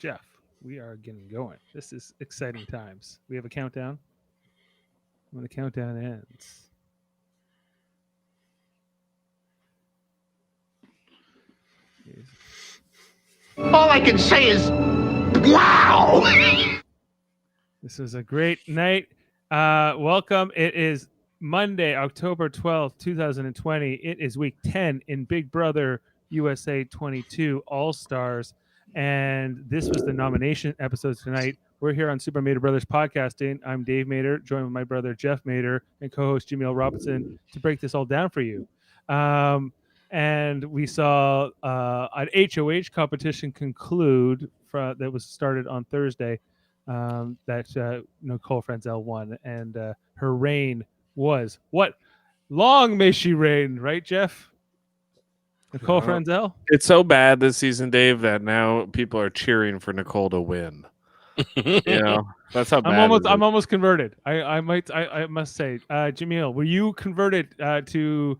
Jeff, we are getting going. This is exciting times. We have a countdown. When the countdown ends, All I can say is, wow! this is a great night. Welcome. It is Monday, October 12th, 2020. It is week 10 in Big Brother USA 22 All Stars. And this was the nomination episode tonight. We're here on Super Mater Brothers Podcasting. I'm Dave Mater, joined with my brother Jeff Mater and co-host Jaemeel Robinson to break this all down for you. And we saw an HOH competition conclude that was started on Thursday. That Nicole Franzel won, and her reign was what? Long may she reign, right, Jeff? Nicole Franzel? It's so bad this season, Dave, that now people are cheering for Nicole to win. That's how bad I'm almost converted. I must say, Jaemeel, were you converted to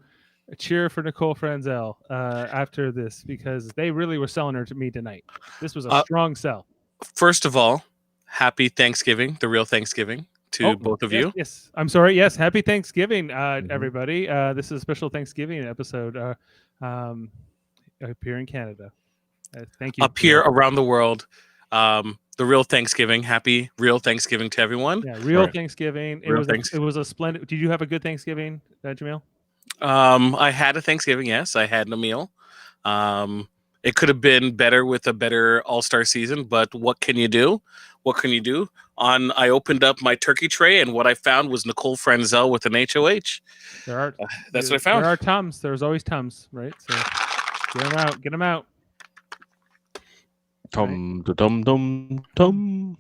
cheer for Nicole Franzel after this? Because they really were selling her to me tonight. This was a strong sell. First of all, happy Thanksgiving, the real Thanksgiving to both of you. Yes, I'm sorry. Yes, happy Thanksgiving, everybody. This is a special Thanksgiving episode up here in Canada. Thank you. Up here around the world, the real Thanksgiving. Happy real Thanksgiving to everyone. Yeah, real Thanksgiving. It was a splendid. Did you have a good Thanksgiving, Jaemeel? I had a Thanksgiving. Yes, I had a meal. It could have been better with a better All-Star season, but what can you do? What can you do? I opened up my turkey tray, and what I found was Nicole Franzel with an HOH. That's what I found. There are Tums. There's always Tums, right? So get them out. Get them out. Tum dum dum tum.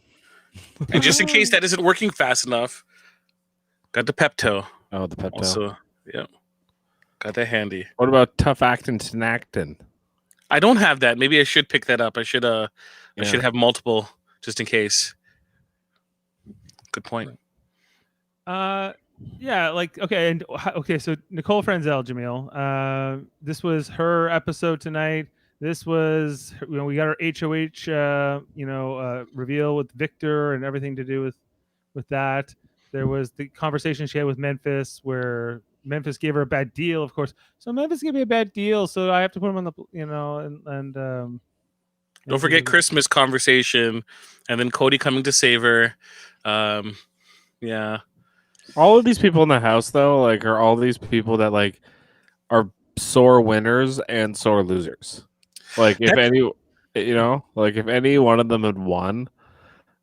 And just in case that isn't working fast enough, got the Pepto. Oh, the Pepto. Also, yeah, got that handy. What about Tough Actin' Snactin'? I don't have that. Maybe I should pick that up. I should have multiple just in case. Good point. Yeah, okay, so Nicole Franzel, Jaemeel. This was her episode tonight. This was, we got our HOH, reveal with Victor and everything to do with that. There was the conversation she had with Memphis where Memphis gave her a bad deal, of course. So Memphis gave me a bad deal, so I have to put him on the, don't forget Christmas conversation, and then Cody coming to save her. Yeah. All of these people in the house, though, are all these people that are sore winners and sore losers. If any one of them had won,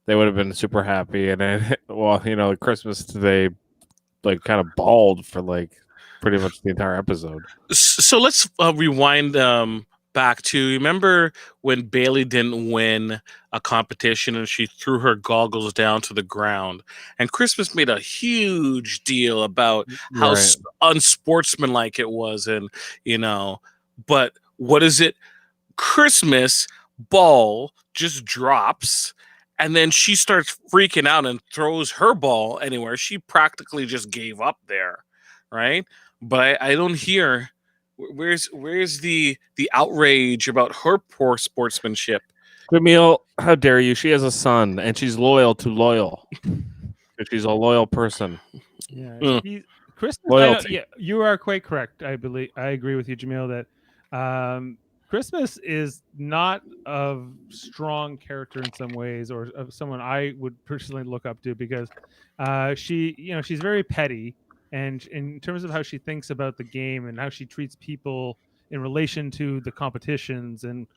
they would have been super happy. And then, Christmas today, kind of bawled for pretty much the entire episode. So let's rewind back to, remember when Bailey didn't win a competition and she threw her goggles down to the ground, and Christmas made a huge deal about how unsportsmanlike it was, and but what is it? Christmas ball just drops, and then she starts freaking out and throws her ball anywhere. She practically just gave up there, right? But I don't hear where's the outrage about her poor sportsmanship. Jaemeel, how dare you? She has a son, and she's loyal to loyal. She's a loyal person. Yeah, Christmas. You are quite correct. I agree with you, Jaemeel, that Christmas is not of strong character in some ways, or of someone I would personally look up to, because she's very petty, and in terms of how she thinks about the game and how she treats people in relation to the competitions and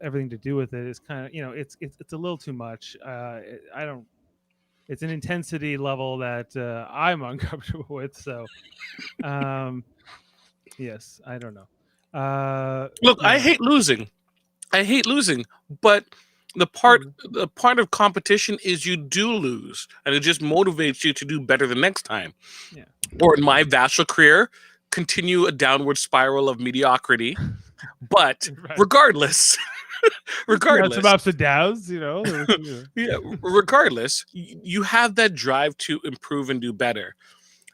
everything to do with it is kind of, it's a little too much. It's an intensity level that I'm uncomfortable with. So, yes, I don't know. Look, I hate losing, but the part of competition is you do lose, and it just motivates you to do better the next time. Yeah. Or in my vastful career, continue a downward spiral of mediocrity. But regardless, some ups and downs, yeah, regardless, you have that drive to improve and do better.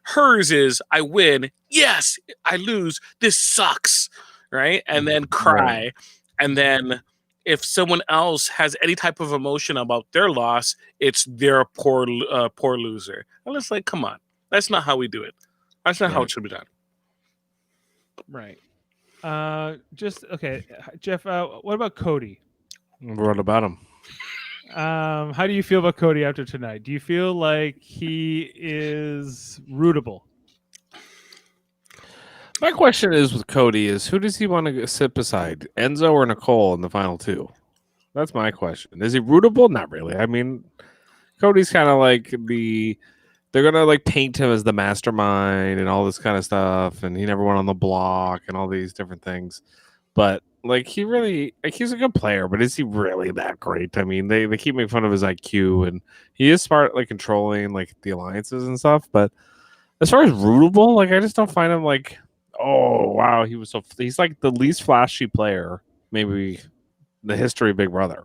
Hers is, I win, yes, I lose, this sucks, right? And then cry, and then if someone else has any type of emotion about their loss, it's they're a poor loser. And it's like, come on, that's not how we do it. That's not how it should be done. Right. Just okay, Jeff. What about Cody? What about him? How do you feel about Cody after tonight? Do you feel like he is rootable? My question is with Cody is who does he want to sit beside, Enzo or Nicole in the final two? That's my question. Is he rootable? Not really. I mean, Cody's kind of like they're gonna like paint him as the mastermind and all this kind of stuff, and he never went on the block and all these different things. But like he really, like he's a good player, but is he really that great? I mean, they keep making fun of his IQ, and he is smart, like controlling like the alliances and stuff. But as far as rootable, like I just don't find him like, oh wow, he's like the least flashy player maybe in the history of Big Brother.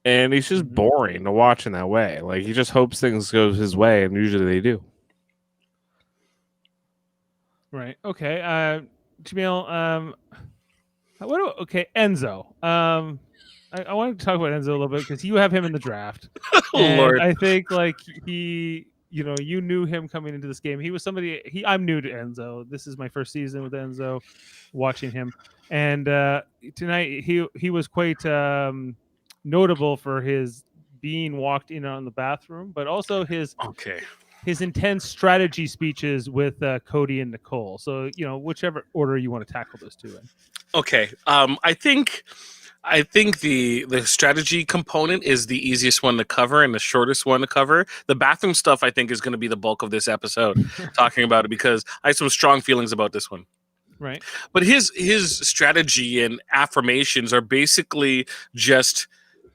And he's just boring to watch in that way. Like he just hopes things go his way, and usually they do. Right. Okay. Jaemeel. Enzo. I wanted to talk about Enzo a little bit because you have him in the draft. And Lord. I think like he, you knew him coming into this game. He was somebody. I'm new to Enzo. This is my first season with Enzo, watching him, and tonight he was quite notable for his being walked in on the bathroom, but also his intense strategy speeches with Cody and Nicole. So whichever order you want to tackle those two in. Okay. I think the strategy component is the easiest one to cover and the shortest one to cover. The bathroom stuff, I think, is going to be the bulk of this episode, talking about it, because I have some strong feelings about this one. Right. But his strategy and affirmations are basically just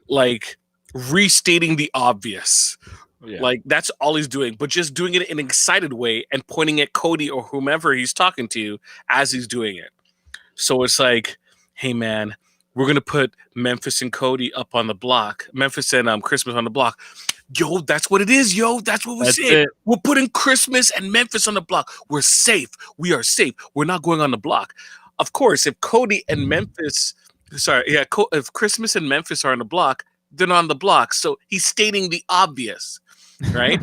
like restating the obvious. Yeah. Like that's all he's doing, but just doing it in an excited way and pointing at Cody or whomever he's talking to as he's doing it. So it's like, hey man, we're gonna put Memphis and Cody up on the block. Memphis and Christmas on the block. Yo, that's what it is, yo. That's what we're saying. We're putting Christmas and Memphis on the block. We're safe. We are safe. We're not going on the block. Of course, if Cody and Memphis, if Christmas and Memphis are on the block, they're not on the block. So he's stating the obvious, right?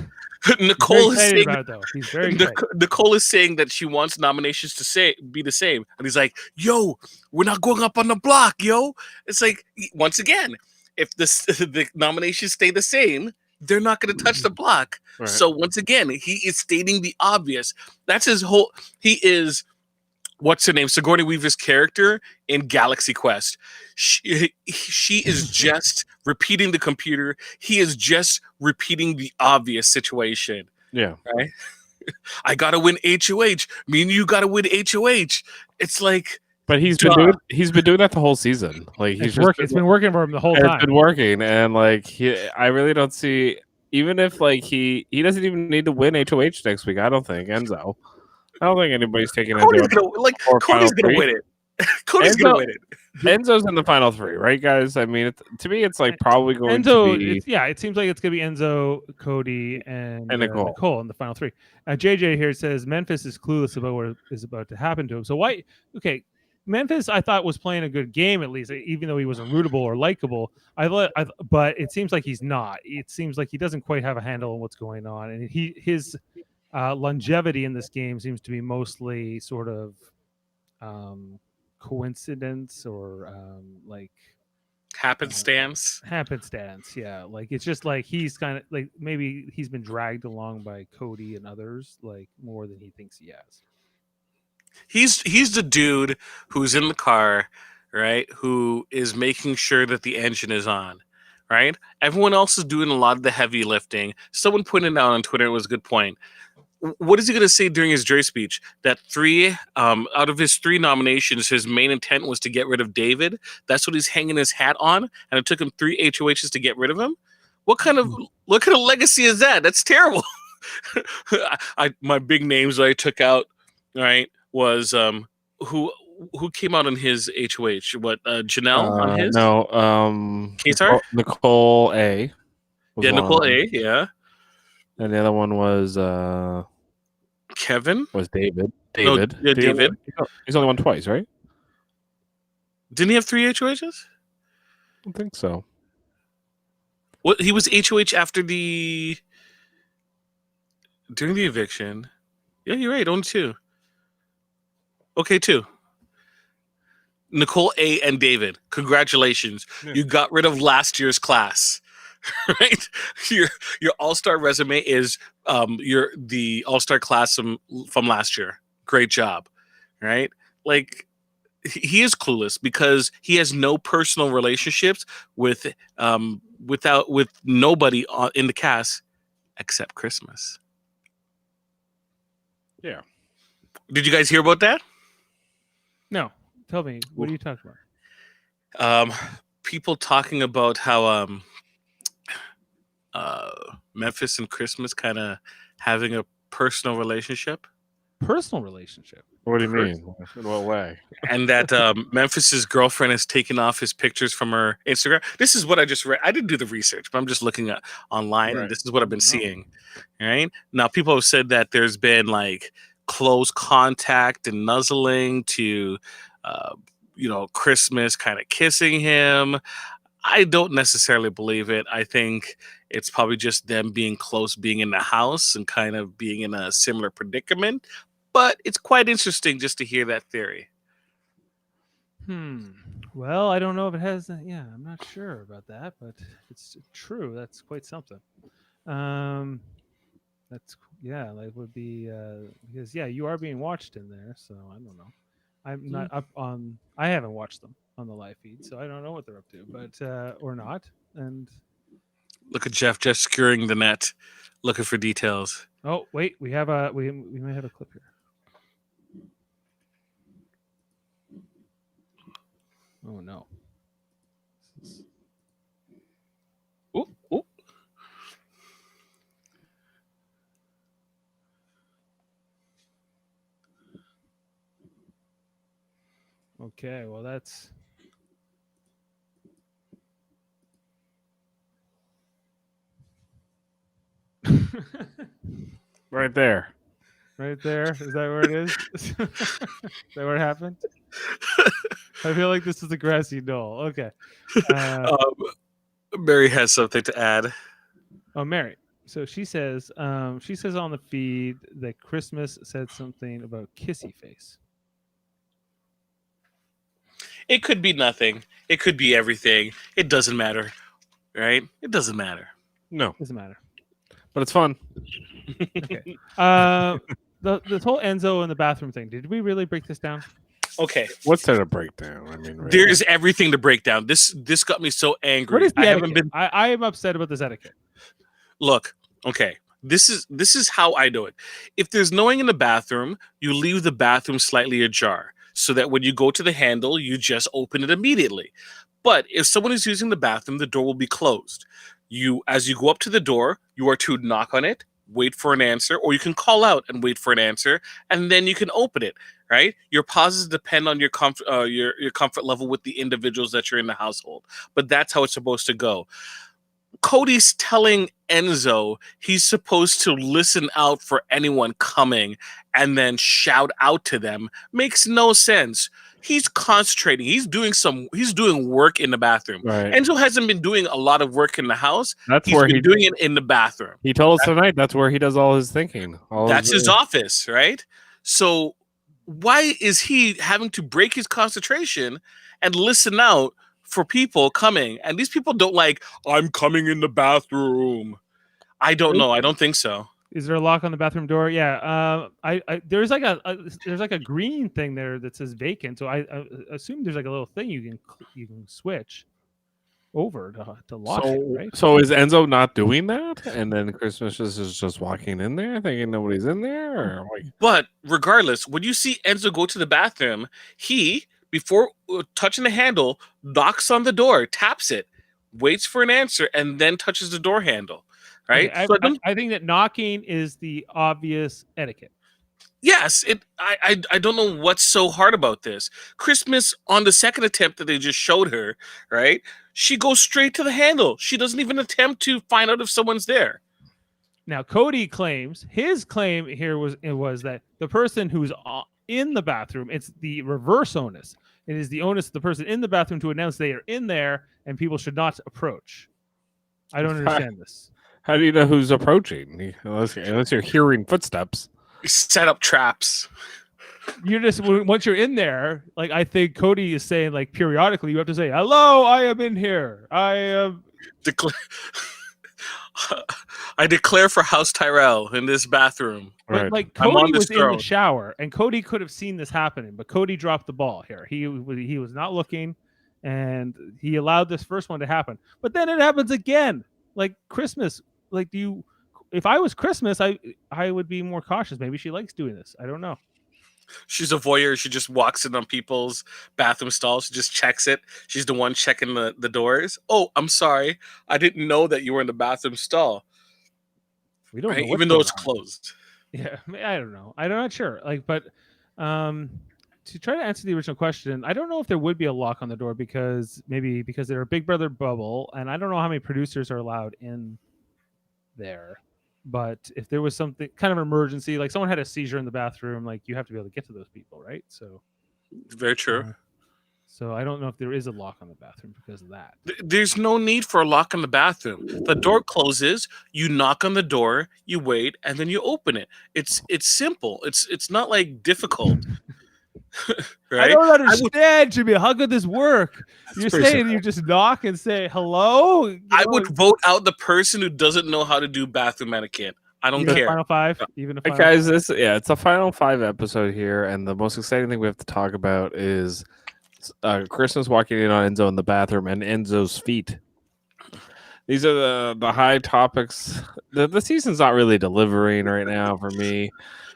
Nicole is saying He's very Nicole is saying that she wants nominations to be the same, and he's like, "Yo, we're not going up on the block, yo." It's like, once again, if the nominations stay the same, they're not going to touch the block. Right. So once again, he is stating the obvious. That's his whole. He is. What's her name? Sigourney Weaver's character in Galaxy Quest. She is just repeating the computer. He is just repeating the obvious situation. Yeah. Right? I got to win HOH. Me and you got to win HOH. It's like... But he's been doing that the whole season. Like it's been working for him the whole time. It's been working. And like I really don't see... Even if like he doesn't even need to win HOH next week, I don't think, Enzo. I don't think anybody's taking Cody's gonna win it. Cody's gonna win it. Enzo's in the final three, right, guys? I mean, to me, it's like probably going to be. It seems like it's going to be Enzo, Cody, and Nicole in the final three. JJ here says Memphis is clueless about what is about to happen to him. So why? Okay, Memphis, I thought was playing a good game at least, even though he wasn't rootable or likable. But it seems like he's not. It seems like he doesn't quite have a handle on what's going on, and his longevity in this game seems to be mostly sort of coincidence or like happenstance. Yeah, like it's just like he's kind of like maybe he's been dragged along by Cody and others like more than he thinks he has. He's the dude who's in the car, right? Who is making sure that the engine is on. Right? Everyone else is doing a lot of the heavy lifting. Someone pointed out on Twitter, it was a good point. What is he going to say during his jury speech? That out of his 3 nominations, his main intent was to get rid of David. That's what he's hanging his hat on, and it took him 3 HOHs to get rid of him. What kind of legacy is that? That's terrible. My big names that I took out, right, was who came out on his HOH? What Janelle on his? No, Katar? Nicole A. Yeah, Nicole A. Yeah. And the other one was Kevin. Was David? David. No, yeah, David. He's only won twice, right? Didn't he have 3 HOHs? don't think so. What, he was HOH during the eviction. Yeah, you're right. Only 2. Okay, 2. Nicole A. and David, congratulations. Yeah. You got rid of last year's class. Right? Your all-star resume is the all-star class from last year. Great job. Right? Like, he is clueless because he has no personal relationships with nobody in the cast except Christmas. Yeah. Did you guys hear about that? No, tell me. What are you talking about? People talking about how Memphis and Christmas kind of having a personal relationship, Personal relationship. What do you mean? In what way? and that Memphis's girlfriend has taken off his pictures from her Instagram. This is what I just read. I didn't do the research, but I'm just looking at online, Right. and this is what I've been seeing. Right now, people have said that there's been like close contact and nuzzling to, Christmas kind of kissing him. I don't necessarily believe it. I think it's probably just them being close, being in the house and kind of being in a similar predicament. But it's quite interesting just to hear that theory. Well, I don't know if it has. Yeah, I'm not sure about that, but it's true. That's quite something. That's that would be because you are being watched in there. So I don't know. I'm not up on. I haven't watched them on the live feed, so I don't know what they're up to, but or not. And Look at Jeff just skewering the net, looking for details. oh wait, we may have a clip here. Oh no. Ooh, ooh. Okay, well that's Right there. right there. Is that where it is? Is that where it happened? I feel like this is a grassy knoll. Okay. Mary has something to add. Oh, Mary. So she says on the feed that Christmas said something about kissy face. It could be nothing. It could be everything. It doesn't matter, right? It doesn't matter. No, Doesn't matter. but it's fun. Okay. This whole Enzo in the bathroom thing. Did we really break this down? Okay, What's there to break down? I mean, really. there's everything to break down. This got me so angry. What is the I etiquette? haven't been. I am upset about this etiquette. Look, okay. This is how I do it. If there's no one in the bathroom, you leave the bathroom slightly ajar so that when you go to the handle, you just open it immediately. But if someone is using the bathroom, the door will be closed. As you go up to the door, you are to knock on it, wait for an answer, or you can call out and wait for an answer, and then you can open it. Right? Your pauses depend on your comfort level with the individuals that you're in the household, but that's how it's supposed to go. Cody's telling Enzo he's supposed to listen out for anyone coming and then shout out to them. Makes no sense. He's concentrating. He's doing work in the bathroom. Right. Enzo hasn't been doing a lot of work in the house. That's He's where been doing it in the bathroom. He told us tonight that's where he does all his thinking. That's his office, right? So why is he having to break his concentration and listen out for people coming? And these people don't like, I'm coming in the bathroom. I don't know. I don't think so. Is there a lock on the bathroom door? Yeah. There's like a green thing there that says vacant. So I assume there's like a little thing you can switch over to lock it, right? So is Enzo not doing that? And then Christmas is just walking in there thinking nobody's in there? Or like... But regardless, when you see Enzo go to the bathroom, he, before touching the handle, knocks on the door, taps it, waits for an answer, and then touches the door handle. Right? Okay, I think that knocking is the obvious etiquette. Yes, I don't know what's so hard about this. Christmas, on the second attempt that they just showed her, right? She goes straight to the handle. She doesn't even attempt to find out if someone's there. Now, Cody claims his claim here was that the person who's in the bathroom. It's the reverse onus. It is the onus of the person in the bathroom to announce they are in there and people should not approach. I don't understand this. How do you know who's approaching? Unless you're hearing footsteps. Set up traps. You're just once you're in there, like I think Cody is saying, like periodically you have to say, "Hello, I am in here. I am." I declare for House Tyrell in this bathroom. But Right. like I'm on Cody this was in throne. the shower, and Cody could have seen this happening, but Cody dropped the ball here. He was not looking, and he allowed this first one to happen. But then it happens again, like Christmas. Like, if I was Christmas, I would be more cautious. Maybe she likes doing this. I don't know. She's a voyeur. She just walks in on people's bathroom stalls. She just checks it. She's the one checking the doors. Oh, I'm sorry. I didn't know that you were in the bathroom stall. We don't Right? know what's Even though going it's on. closed. Yeah, I don't know. I'm not sure. Like, but to try to answer the original question, I don't know if there would be a lock on the door because they're a Big Brother bubble, and I don't know how many producers are allowed in there. But if there was something kind of emergency, like someone had a seizure in the bathroom, like you have to be able to get to those people, right? So Very true. so I don't know if there is a lock on the bathroom because of that. There's no need for a lock on the bathroom. The door closes, you knock on the door, you wait, and then you open it. It's simple. It's not like difficult. Right? I don't understand, Jimmy. How could this work? You're pretty saying simple. you just knock and say hello? I would vote out the person who doesn't know how to do bathroom etiquette. I don't even care. Final Five, even a Hey final guys, it's a Final 5 episode here, and the most exciting thing we have to talk about is Christmas walking in on Enzo in the bathroom and Enzo's feet. These are the high topics. The season's not really delivering right now for me.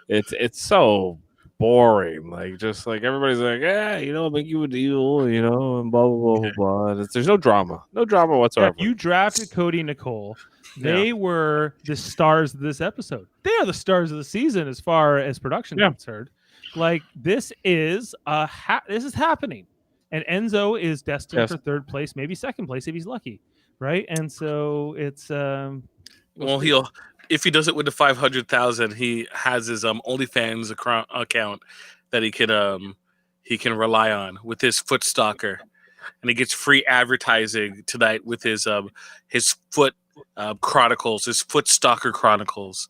It's so boring. Like just like everybody's like, yeah, make you a deal, and blah blah blah blah blah. There's no drama whatsoever. You drafted Cody and Nicole. Yeah. They were the stars of this episode. They are the stars of the season as far as production is concerned. Like this is this is happening, and Enzo is destined for third place, maybe second place if he's lucky, right? And so it's well, if he does it with the 500,000, he has his OnlyFans account that he can rely on with his foot stalker, and he gets free advertising tonight with his foot chronicles, his foot stalker chronicles.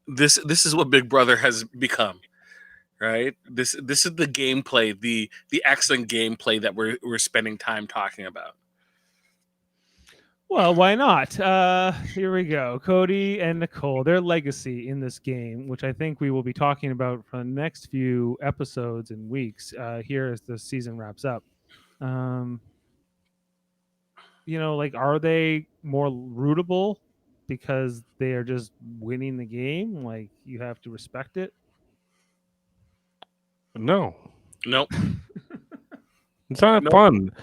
This is what Big Brother has become, right? This is the gameplay, the excellent gameplay that we're spending time talking about. Well, why not? Here we go. Cody and Nicole, their legacy in this game, which I think we will be talking about for the next few episodes and weeks here as the season wraps up. Like, are they more rootable because they are just winning the game? Like, you have to respect it? No. Nope. It's not fun.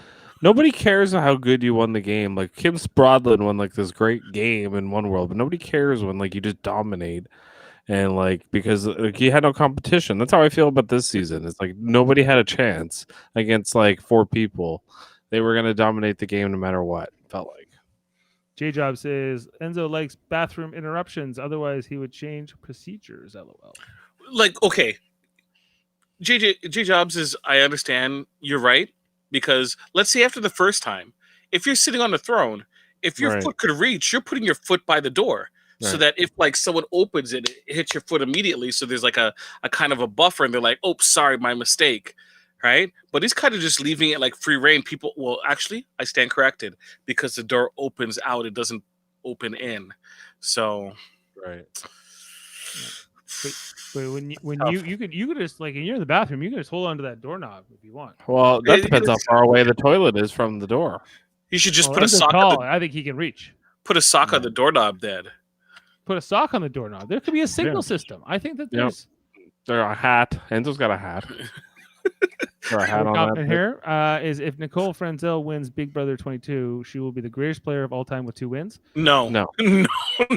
Nobody cares how good you won the game. Like Kim Sprodlin won like this great game in one world, but nobody cares when like you just dominate and like because like, you had no competition. That's how I feel about this season. It's like nobody had a chance against like 4 people. They were gonna dominate the game no matter what. Felt like. J Job says Enzo likes bathroom interruptions, otherwise he would change procedures. LOL. Like, okay, J Jobs is. I understand. You're right. Because let's say after the first time, if you're sitting on the throne, if your foot could reach, you're putting your foot by the door so that if like someone opens it, it hits your foot immediately. So there's like a kind of a buffer and they're like, oh, sorry, my mistake. Right. But he's kind of just leaving it like free reign. People, well, actually, I stand corrected because the door opens out. It doesn't open in. So. Right. But when you could just like, and you're in the bathroom, you can just hold on to that doorknob if you want. Well, that depends how far away the toilet is from the door. You should just put a sock. I think he can reach. Put a sock on the doorknob, then. Put a sock on the doorknob. There could be a signal system. I think that there's. There a hat. Enzo's got a hat. Or a hat on that. Here is if Nicole Frenzel wins Big Brother 22, she will be the greatest player of all time with 2 wins. No. Not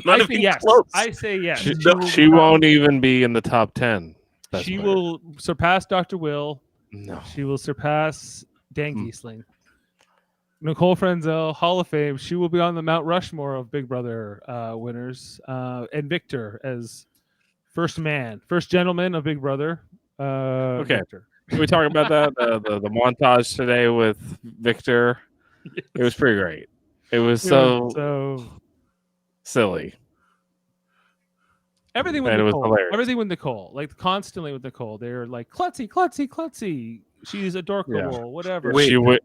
I say yes. Close. I say yes. She won't even be in the top 10. She will surpass Dr. Will. No. She will surpass Dan Giesling. Nicole Frenzel, Hall of Fame. She will be on the Mount Rushmore of Big Brother winners. And Victor as first gentleman of Big Brother. Okay. Victor. Can we talk about that? The montage today with Victor. It was pretty great. It was so silly. Everything with And it was Nicole. hilarious. Everything with Nicole. Like constantly with Nicole. They're like klutzy, klutzy, klutzy. She's adorable. Whatever. Wait, She would.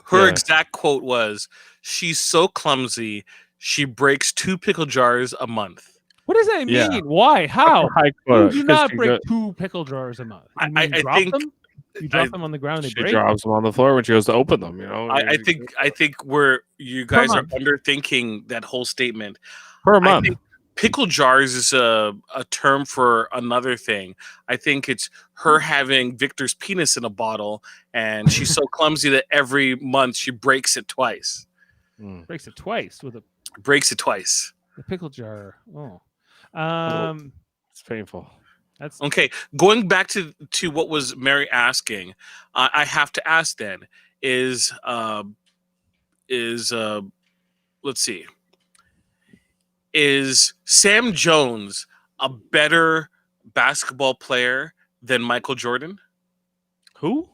her Yeah. exact quote was, "She's so clumsy. She breaks 2 pickle jars a month." What does that Yeah. mean? Why? How? High You quota, do 'cause not she break go- 2 pickle jars a month. You I mean drop think them? You drop I- them on the ground and they She break? drops them on the floor when she goes to open them. You know. I think where you guys are month. underthinking that whole statement. per I month. think pickle jars is a term for another thing. I think it's her having Victor's penis in a bottle, and she's so clumsy that every month she breaks it twice. Breaks it twice with a Breaks it twice. the pickle jar. Oh. It's painful. That's Okay, going back to what was Mary asking, I have to ask then is let's see, is Sam Jones a better basketball player than Michael Jordan? Who?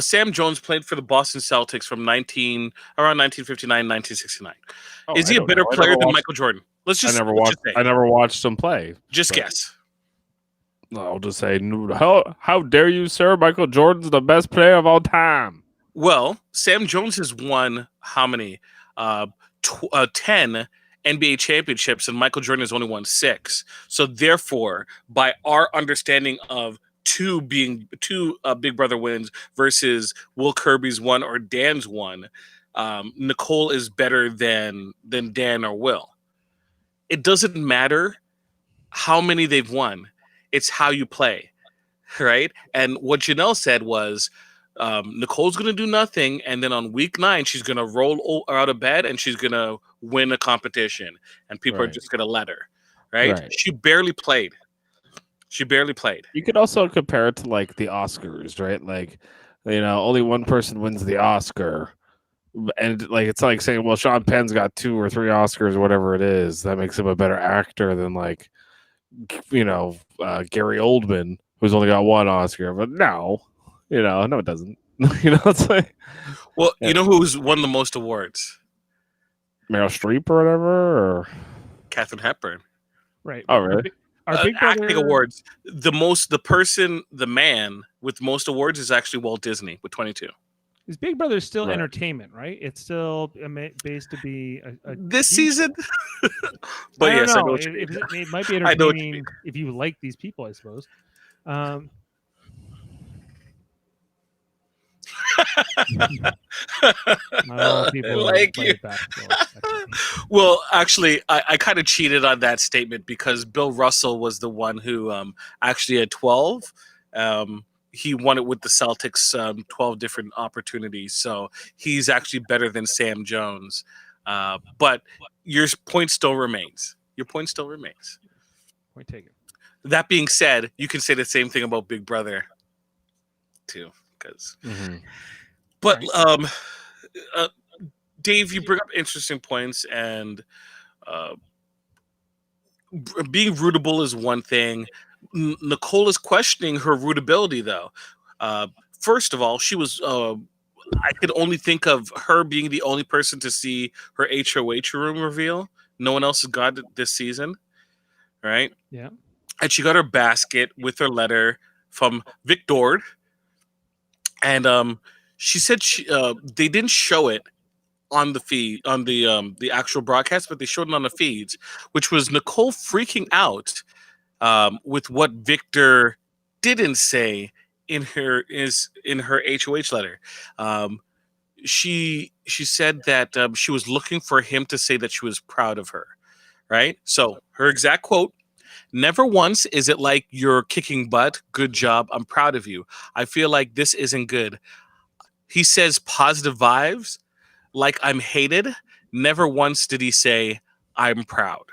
Sam Jones played for the Boston Celtics from around 1959, 1969. Is I he a don't better know. player than Michael Jordan? Let's I just never let's watched. just say. I never watched him play. Just but- guess. I'll just say, how dare you, sir? Michael Jordan's the best player of all time. Well, Sam Jones has won how many? 10 NBA championships, and Michael Jordan has only won 6. So therefore, by our understanding of two Big Brother wins versus Will Kirby's one or Dan's one, Nicole is better than Dan or Will. It doesn't matter how many they've won. It's how you play, right? And what Janelle said was, Nicole's going to do nothing, and then on week 9, she's going to roll out of bed and she's going to win a competition, and people are Right. just going to let her, right? Right. She barely played. You could also compare it to like the Oscars, right? Like, only one person wins the Oscar, and like it's like saying, well, Sean Penn's got 2 or 3 Oscars, or whatever it is. That makes him a better actor than like, Gary Oldman, who's only got 1 Oscar. But no, it doesn't. It's like, Well, Yeah. you know who's won the most awards? Meryl Streep or whatever. Or Katharine Hepburn. right. oh, really? Our Big Brother Acting awards. The man with most awards is actually Walt Disney with 22. Is Big Brother still Right. entertainment, right? It's still based to be a This deep- season. But I yes, I don't know know. what you mean. It might be I know what you entertaining if you like these people, I suppose. Not all people Like play you. basketball. Well, actually, I kind of cheated on that statement because Bill Russell was the one who actually had 12. He won it with the Celtics, 12 different opportunities. So he's actually better than Sam Jones. But your point still remains. Point taken. That being said, you can say the same thing about Big Brother, too. But Dave, you bring up interesting points, and being rootable is one thing. Nicole is questioning her rootability, though. First of all, she was. I could only think of her being the only person to see her HOH room reveal. No one else has got it this season, right? Yeah. And she got her basket with her letter from Victor, and she said they didn't show it on the feed, on the actual broadcast, but they showed it on the feeds, which was Nicole freaking out with what Victor didn't say in her HOH letter. She said that she was looking for him to say that she was proud of her, right? So her exact quote: "Never once is it like you're kicking butt. Good job. I'm proud of you. I feel like this isn't good." He says positive vibes, like I'm hated. Never once did he say I'm proud.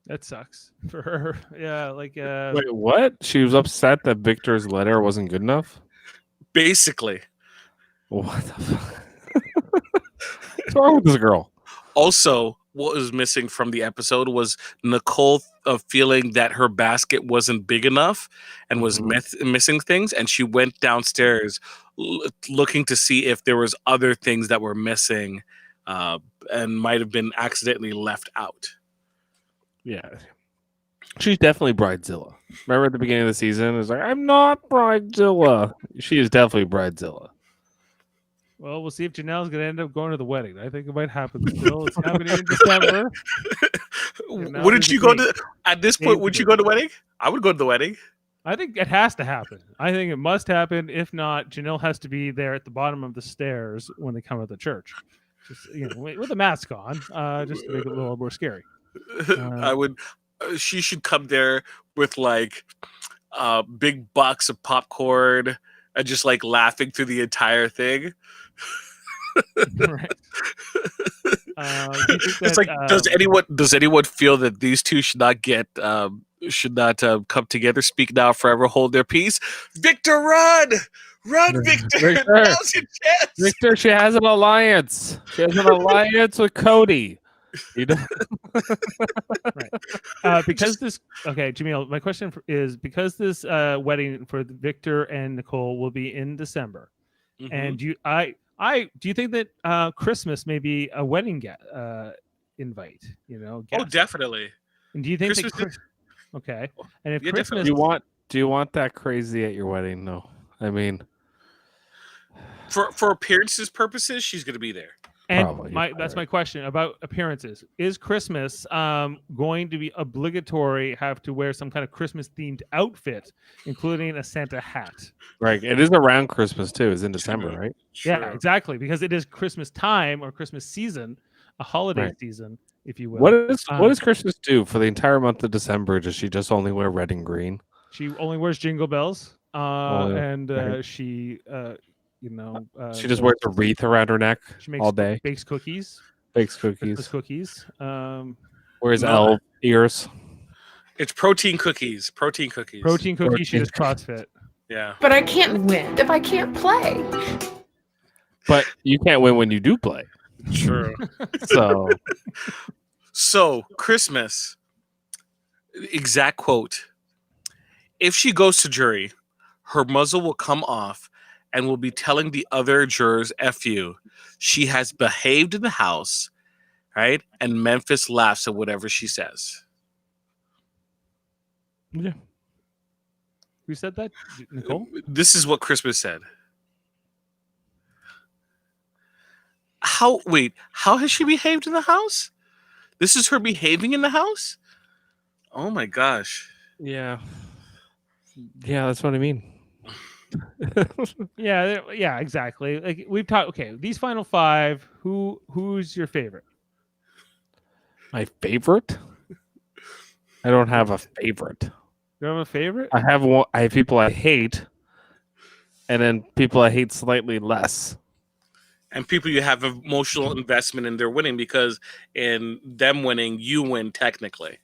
That sucks for her. Yeah, like Wait, what? She was upset that Victor's letter wasn't good enough? Basically. What the fuck? What's wrong with this girl? Also, what was missing from the episode was Nicole feeling that her basket wasn't big enough and was missing things, and she went downstairs looking to see if there was other things that were missing and might have been accidentally left out. Yeah. She's definitely Bridezilla. Remember at the beginning of the season, it was like, I'm not Bridezilla. She is definitely Bridezilla. Well, we'll see if Janelle's going to end up going to the wedding. I think it might happen still. It's happening in December. Wouldn't you go to, at this point, would you go to the wedding? I would go to the wedding. I think it has to happen. I think it must happen. If not, Janelle has to be there at the bottom of the stairs when they come out of the church. Just, with a mask on, just to make it a little more scary. I would. She should come there with like a big box of popcorn and just like laughing through the entire thing. Right. It's like, does anyone feel that these two should not come together, speak now, forever hold their peace? Victor, run, Victor! Now's your chance. Victor, she has an alliance. She has an alliance with Cody. You know? Right. Because this, okay, Jaemeel, my question is, because this wedding for Victor and Nicole will be in December, and do you think that Christmas may be a wedding invite? Guest? Oh, definitely. And do you think Christmas okay, and if Yeah, Christmas, do you want that crazy at your wedding? No, I mean, for appearances purposes, she's going to be there. And that's my question about appearances. Is Christmas going to be obligatory, have to wear some kind of Christmas themed outfit, including a Santa hat? Right. It is around Christmas too. It's in December, right? Yeah, exactly. Because it is Christmas time or Christmas season, a holiday season, if you will. What does Christmas do for the entire month of December? Does she just only wear red and green? She only wears jingle bells. And she she just wears a wreath around her neck all day. Bakes cookies. Christmas cookies. Wears elf ears. It's protein cookies. Protein cookies. She does CrossFit. Yeah. But I can't win if I can't play. But you can't win when you do play. True. So Christmas. Exact quote. If she goes to jury, her muzzle will come off and will be telling the other jurors, F you. She has behaved in the house, right? And Memphis laughs at whatever she says. Yeah. Who said that? Nicole? This is what Christmas said. How has she behaved in the house? This is her behaving in the house? Oh my gosh. Yeah. Yeah, that's what I mean. yeah, exactly. Like we've talked. Okay, these final five. Who's your favorite? My favorite? I don't have a favorite. You don't have a favorite? I have one. I have people I hate, and then people I hate slightly less. And people you have emotional investment in their winning, because in them winning, you win technically.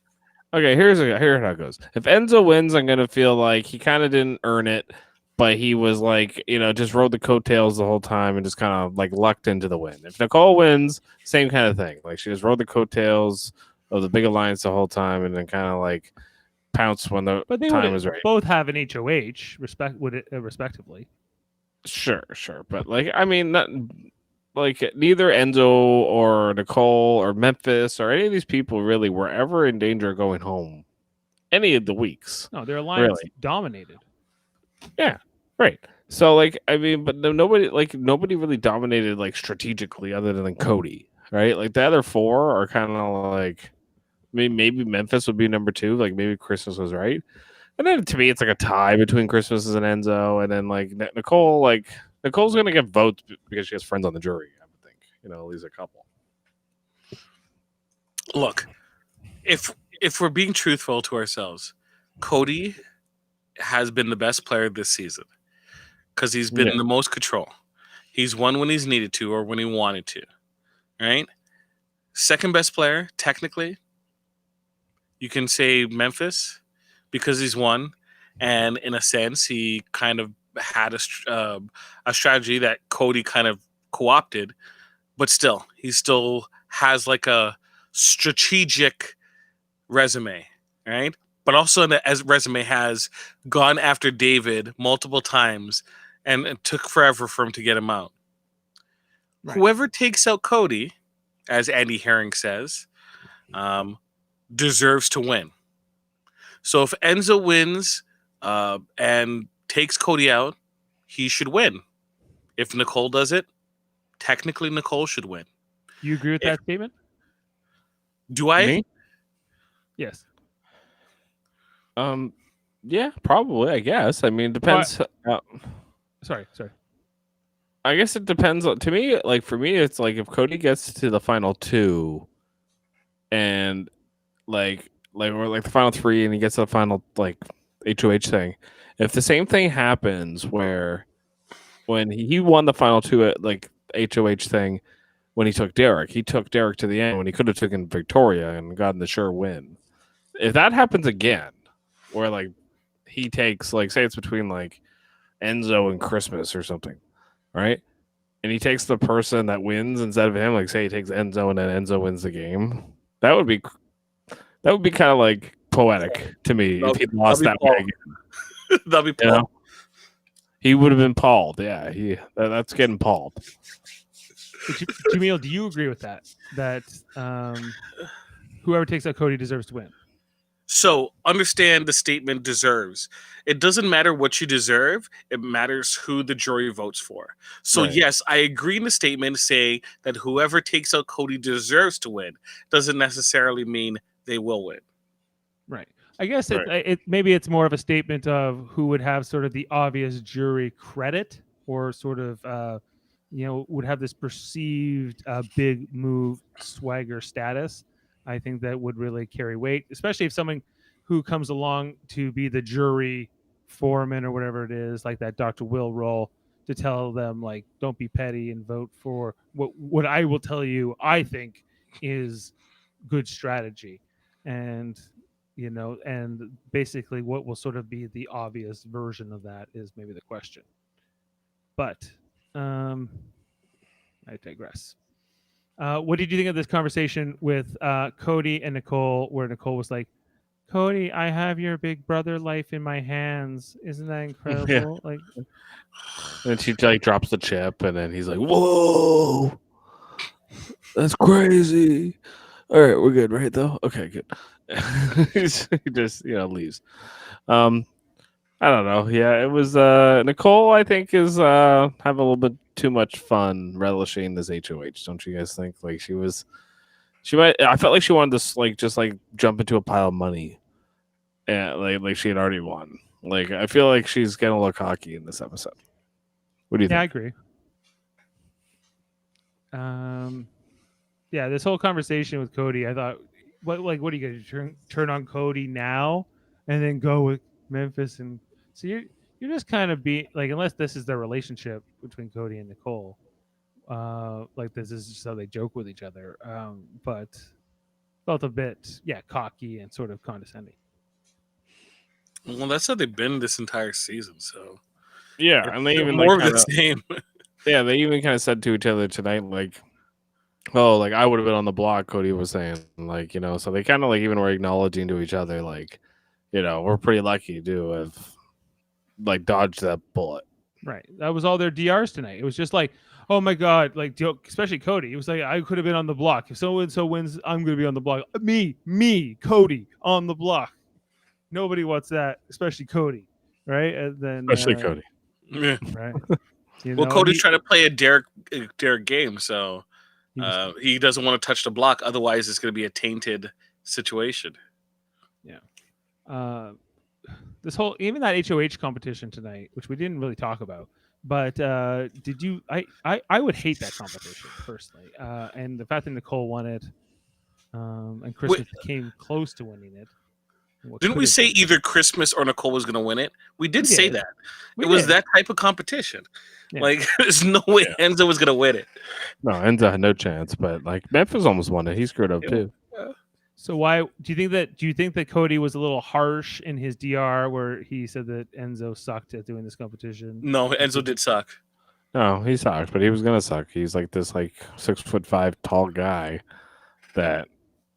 Okay, here's how it goes. If Enzo wins, I'm gonna feel like he kind of didn't earn it, but he was like, just rode the coattails the whole time and just kind of like lucked into the win. If Nicole wins, same kind of thing. Like she just rode the coattails of the big alliance the whole time and then kind of like pounced when the time was right. Both have an HOH respectively. Sure, but like I mean, neither Enzo or Nicole or Memphis or any of these people really were ever in danger of going home any of the weeks. No, their alliance dominated. Yeah, right. So like I mean, but nobody really dominated like strategically other than Cody, right? Like the other four are kind of like maybe Memphis would be number 2. Like maybe Christmas was right, and then to me it's like a tie between Christmas and Enzo, and then like Nicole. Like Nicole's gonna get votes because she has friends on the jury. I would think, at least a couple. Look, if we're being truthful to ourselves, Cody has been the best player this season because he's been in the most control. He's won when he's needed to or when he wanted to, right? Second best player, technically, you can say Memphis because he's won, and in a sense, he kind of had a strategy that Cody kind of co-opted, but still, he still has like a strategic resume, right? But also as resume has gone after David multiple times, and it took forever for him to get him out. Right. Whoever takes out Cody, as Andy Herring says, deserves to win. So if Enzo wins and takes Cody out, he should win. If Nicole does it, technically Nicole should win. You agree with that statement? Do I? Me? Yes. Yeah, probably. I guess. I mean, depends. Sorry. I guess it depends. To me, like for me, it's like if Cody gets to the final two, and or like the final three, and he gets to the final like HOH thing. If the same thing happens where when he won the final two at like HOH thing, when he took Derek to the end when he could have taken Victoria and gotten the sure win. If that happens again, where like he takes like say it's between like Enzo and Christmas or something, right? And he takes the person that wins instead of him, like say he takes Enzo and then Enzo wins the game. That would be kind of like poetic to me if he lost that way again. That'd be Paul. You know? He would have been palled. Yeah, that's getting palled. Jaemeel, do you agree with that? That whoever takes out Cody deserves to win? So understand the statement deserves. It doesn't matter what you deserve. It matters who the jury votes for. So Right. yes, I agree in the statement saying that whoever takes out Cody deserves to win. Doesn't necessarily mean they will win. Right. I guess maybe it's more of a statement of who would have sort of the obvious jury credit or sort of would have this perceived big move swagger status. I think that would really carry weight, especially if someone who comes along to be the jury foreman or whatever it is, like that Dr. Will role, to tell them like, don't be petty and vote for what I will tell you I think is good strategy. And and basically what will sort of be the obvious version of that is maybe the question. But I digress. What did you think of this conversation with Cody and Nicole, where Nicole was like, Cody, I have your big brother life in my hands. Isn't that incredible? Yeah. Like, and she like drops the chip, and then he's like, "Whoa, that's crazy." All right, we're good, right? Though, okay, good. He just leaves. I don't know. Yeah, it was Nicole. I think is having a little bit too much fun relishing this HOH. Don't you guys think? Like she might. I felt like she wanted to just jump into a pile of money. Yeah, like she had already won. Like I feel like she's getting a little cocky in this episode. What do you yeah, I think? agree. Yeah, this whole conversation with Cody, I thought, what are you going to turn on Cody now, and then go with Memphis? And so you're just kind of like, unless this is their relationship between Cody and Nicole, like this is just how they joke with each other. But felt a bit, cocky and sort of condescending. Well, that's how they've been this entire season. So Yeah, and they even more of the same. Yeah, they even kind of said to each other tonight, like, "Oh, like I would have been on the block." Cody was saying, like, so they kind of like even were acknowledging to each other, like, we're pretty lucky to have like dodged that bullet. Right. That was all their DRs tonight. It was just like, oh my God, like, especially Cody. It was like, I could have been on the block. If so and so wins, I'm going to be on the block. Me, Cody, on the block. Nobody wants that, especially Cody, right? And then Especially Cody. Yeah. Right. Well, Cody's trying to play a Derek game, so he doesn't want to touch the block. Otherwise, it's going to be a tainted situation. Yeah. This whole, even that HOH competition tonight, which we didn't really talk about, but did you? I would hate that competition personally, and the fact that Nicole won it, and Christmas came close to winning it. Didn't we say either Christmas or Nicole was going to win it? We did say that. We it was did. that type of competition. Yeah. Like, there's no way Enzo was going to win it. No, Enzo had no chance, but like Memphis almost won it. He screwed up too. So why do you think that Cody was a little harsh in his DR where he said that Enzo sucked at doing this competition? No, Enzo did suck. No, he sucked, but he was gonna suck. He's like this 6'5" tall guy that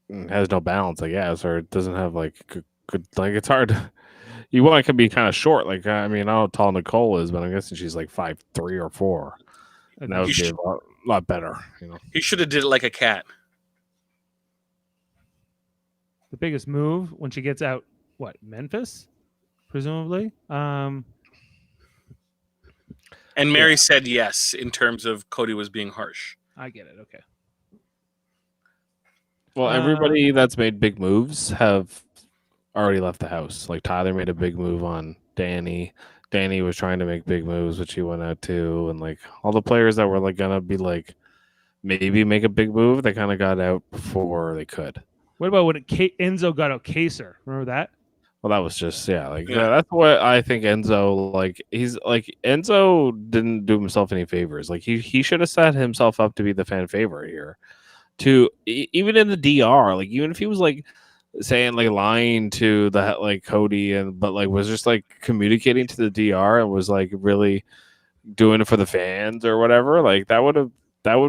has no balance, I guess, or it doesn't have like good like it's hard. You want it to be kind of short. Like I mean, I don't know how tall Nicole is, but I'm guessing she's like 5'3" or 4. And that Okay. would be a lot better, you know. He should have did it like a cat. The biggest move when she gets out, what, Memphis, presumably. And Mary said yes in terms of Cody was being harsh. I get it. Okay. Well, everybody that's made big moves have already left the house. Like Tyler made a big move on Danny. Danny was trying to make big moves, which he went out to, and like all the players that were like gonna be like maybe make a big move, they kind of got out before they could. What about when Enzo got out Kaser? Remember that? Well, that was just that's what I think. Enzo, like he's like Enzo didn't do himself any favors. Like he should have set himself up to be the fan favorite here. To even in the DR, like even if he was like saying like lying to the like Cody but like was just like communicating to the DR and was like really doing it for the fans or whatever, like that would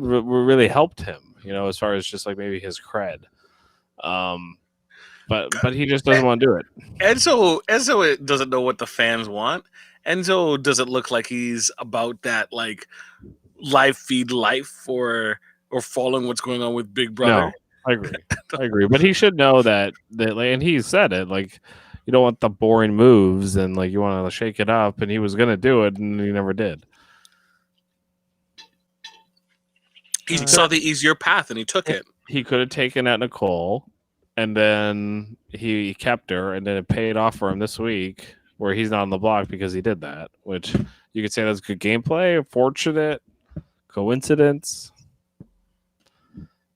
really helped him, you know, as far as just like maybe his cred. But he just doesn't want to do it. Enzo doesn't know what the fans want. Enzo doesn't look like he's about that like live feed life or following what's going on with Big Brother. No, I agree. But he should know that like, and he said it, like you don't want the boring moves and like you want to shake it up, and he was gonna do it and he never did. He saw the easier path and he took it. He could have taken out Nicole, and then he kept her, and then it paid off for him this week, where he's not on the block because he did that. Which you could say that's good gameplay, fortunate, coincidence.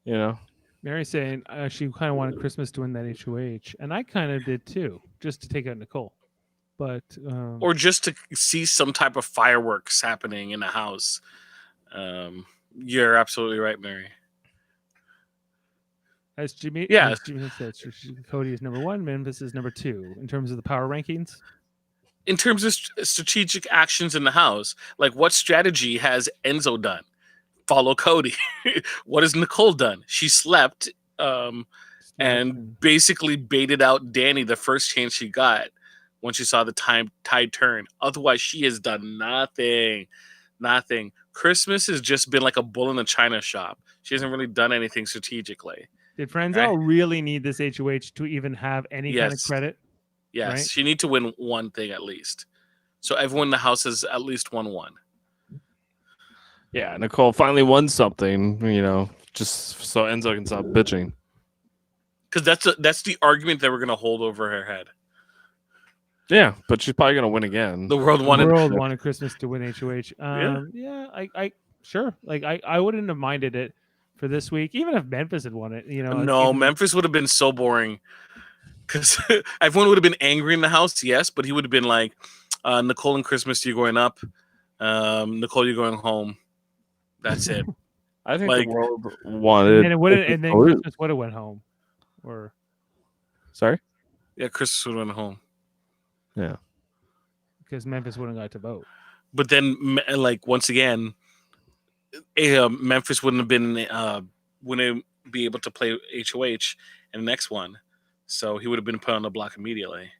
You know, Mary's saying she kind of wanted Christmas to win that HOH, and I kind of did too, just to take out Nicole. But or just to see some type of fireworks happening in the house. You're absolutely right, Mary. As Jimmy said, Cody is number 1, Memphis is number 2 in terms of the power rankings. In terms of strategic actions in the house, like what strategy has Enzo done? Follow Cody. What has Nicole done? She slept and basically baited out Danny the first chance she got when she saw the tide turn. Otherwise, she has done nothing. Nothing. Christmas has just been like a bull in a china shop. She hasn't really done anything strategically. Did Frenzel really need this HOH to even have any kind of credit? Yes, right? She need to win one thing at least. So everyone in the house has at least won one. Yeah, Nicole finally won something, you know, just so Enzo can stop bitching. Because that's the argument that we're going to hold over her head. Yeah, but she's probably going to win again. The world wanted Christmas to win HOH. I sure. Like I wouldn't have minded it for this week, even if Memphis had won it. You know, no, Memphis would have been so boring because everyone would have been angry in the house. Yes, but he would have been like, Nicole and Christmas, you're going up. Nicole, you're going home. That's it. I think the world wanted, and then Christmas would have went home. Or sorry, yeah, Christmas would have went home. Yeah, because Memphis wouldn't got to vote. But then, like once again, Memphis wouldn't be able to play HOH in the next one, so he would have been put on the block immediately.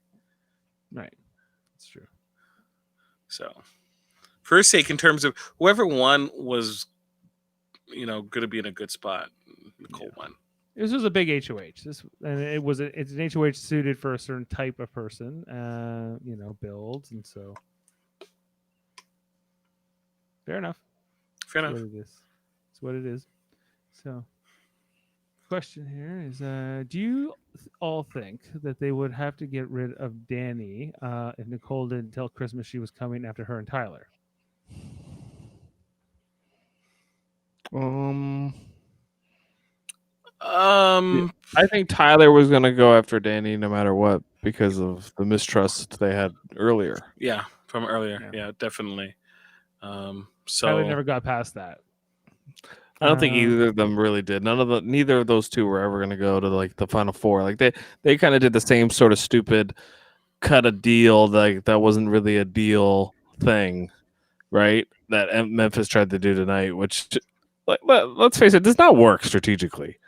Right, that's true. So, for his sake, in terms of whoever won was, going to be in a good spot. Nicole won. This was a big HOH. It's an HOH suited for a certain type of person, builds, and so fair enough. Fair enough. It's what it is. So, question here is: do you all think that they would have to get rid of Danny if Nicole didn't tell Christmas she was coming after her and Tyler? I think Tyler was going to go after Danny no matter what because of the mistrust they had earlier. Yeah, from earlier. Yeah, definitely. So Tyler never got past that. I don't think either of them really did. Neither of those two were ever going to go to like the Final Four. Like they kind of did the same sort of stupid cut a deal like that wasn't really a deal thing, right? That Memphis tried to do tonight, which let's face it, does not work strategically.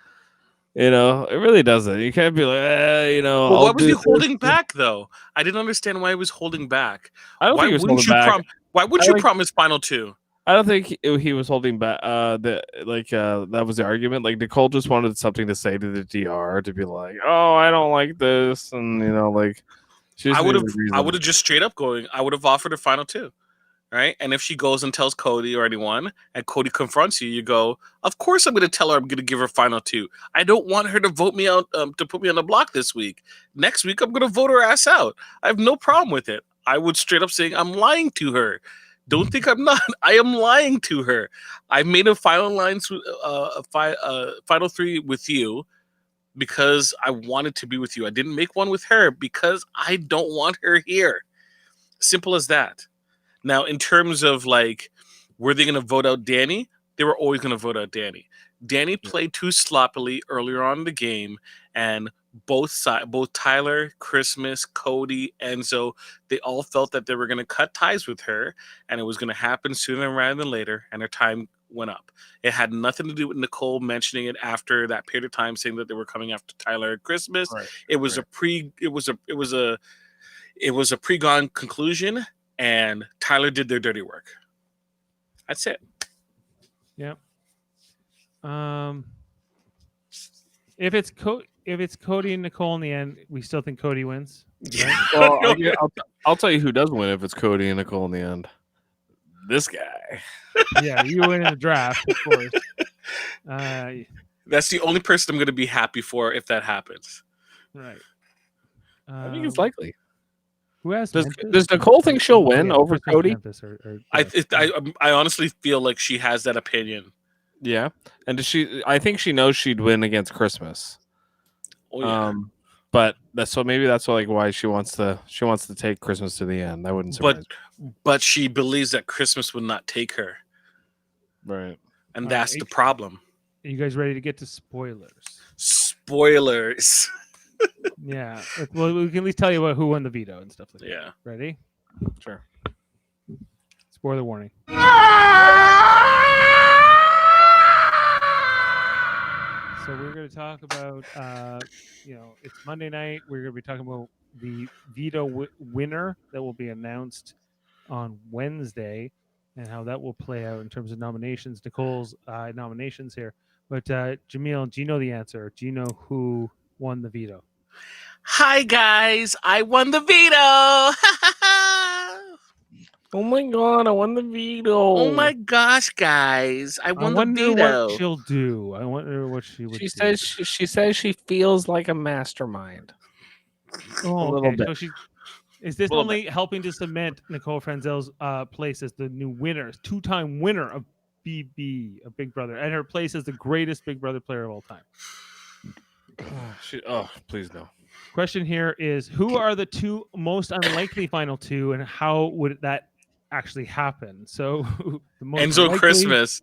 You know, it really doesn't. You can't be like, But I'll why was do he this. holding back though? I didn't understand why he was holding back. I don't Why think he was wouldn't holding you back. Why wouldn't I you think- promise final two? I don't think he was holding back. That was the argument. Like Nicole just wanted something to say to the DR to be like, "Oh, I don't like this," and like she just I would needed have a reason. just straight up going. I would have offered her final two, right? And if she goes and tells Cody or anyone, and Cody confronts you, you go, "Of course, I'm going to tell her I'm going to give her final two. I don't want her to vote me out to put me on the block this week. Next week, I'm going to vote her ass out. I have no problem with it. I would straight up saying I'm lying to her. Don't think I'm not. I am lying to her. I made a final final three with you because I wanted to be with you. I didn't make one with her because I don't want her here. Simple as that. Now, in terms of like, were they going to vote out Danny? They were always going to vote out Danny. Danny played too sloppily earlier on in the game, and both Tyler, Christmas, Cody, Enzo, they all felt that they were going to cut ties with her, and it was going to happen sooner rather than later, and their time went up. It had nothing to do with Nicole mentioning it after that period of time, saying that they were coming after Tyler at Christmas. Right. It was a pre-gone conclusion, and Tyler did their dirty work. That's it. Yep. If it's Cody and Nicole in the end, we still think Cody wins. Yeah. Well, I'll tell you who does win if it's Cody and Nicole in the end. This guy. Yeah, you win in the draft, of course. That's the only person I'm going to be happy for if that happens. Right. I think it's likely. Who has Does Memphis? Nicole think she'll win Yeah, over Memphis has Cody? Memphis or I honestly feel like she has that opinion. Yeah, and does she? I think she knows she'd win against Christmas. Oh yeah. But maybe that's why she wants to take Christmas to the end. That wouldn't surprise me. But she believes that Christmas would not take her, Right? and that's the problem. Are you guys ready to get to spoilers? Spoilers. Yeah. Well, we can at least tell you who won the veto and stuff like that. Yeah. Ready? Sure. Spoiler warning. So we're going to talk about, it's Monday night. We're going to be talking about the veto winner that will be announced on Wednesday and how that will play out in terms of nominations. Nicole's nominations here. But Jaemeel, do you know the answer? Do you know who won the veto? Hi guys, I won the veto. Oh my god, I won the veto. Oh my gosh, guys, I won the veto. What she'll do. I wonder what she would do. She says she feels like a mastermind. Oh, a little okay. bit. So is this only helping to cement Nicole Franzel's place as the new winner, two-time winner of BB, of Big Brother, and her place as the greatest Big Brother player of all time? Please no. Question here is, who are the two most unlikely final two, and how would that actually happen? So the most Enzo likely, Christmas.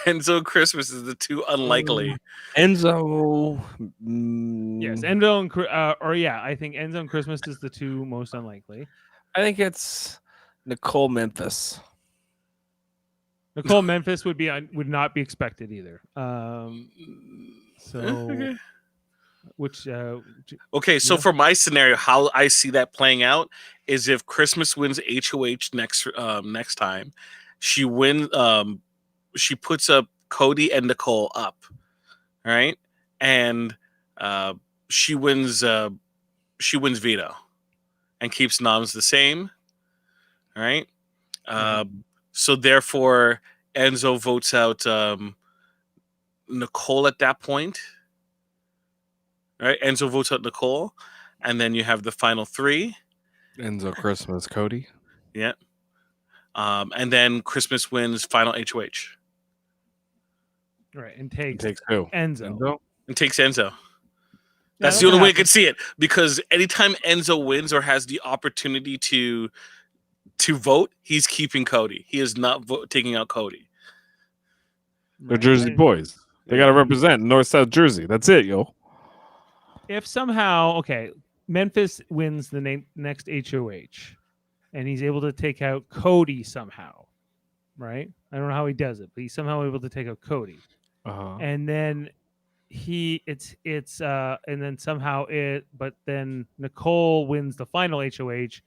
Enzo Christmas is the two unlikely. Enzo. Yes, Enzo and I think Enzo and Christmas is the two most unlikely. I think it's Nicole Memphis. Nicole Memphis would not be expected either. Okay, so for my scenario, how I see that playing out is if Christmas wins HOH next time, she wins. She puts up Cody and Nicole up, right? And she wins. She wins veto, and keeps Noms the same, right? So therefore, Enzo votes out Nicole at that point. Right, Enzo votes out Nicole, and then you have the final three. Enzo, Christmas, Cody. Yeah. And then Christmas wins final HOH. Right, and takes who? Enzo. And takes Enzo. That's the only way I could see it. Because anytime Enzo wins or has the opportunity to vote, he's keeping Cody. He is not taking out Cody. They're Jersey boys. They got to represent North-South Jersey. That's it, yo. If somehow, Memphis wins the next HOH, and he's able to take out Cody somehow, right? I don't know how he does it, but he's somehow able to take out Cody. Uh-huh. And then and then somehow but then Nicole wins the final HOH,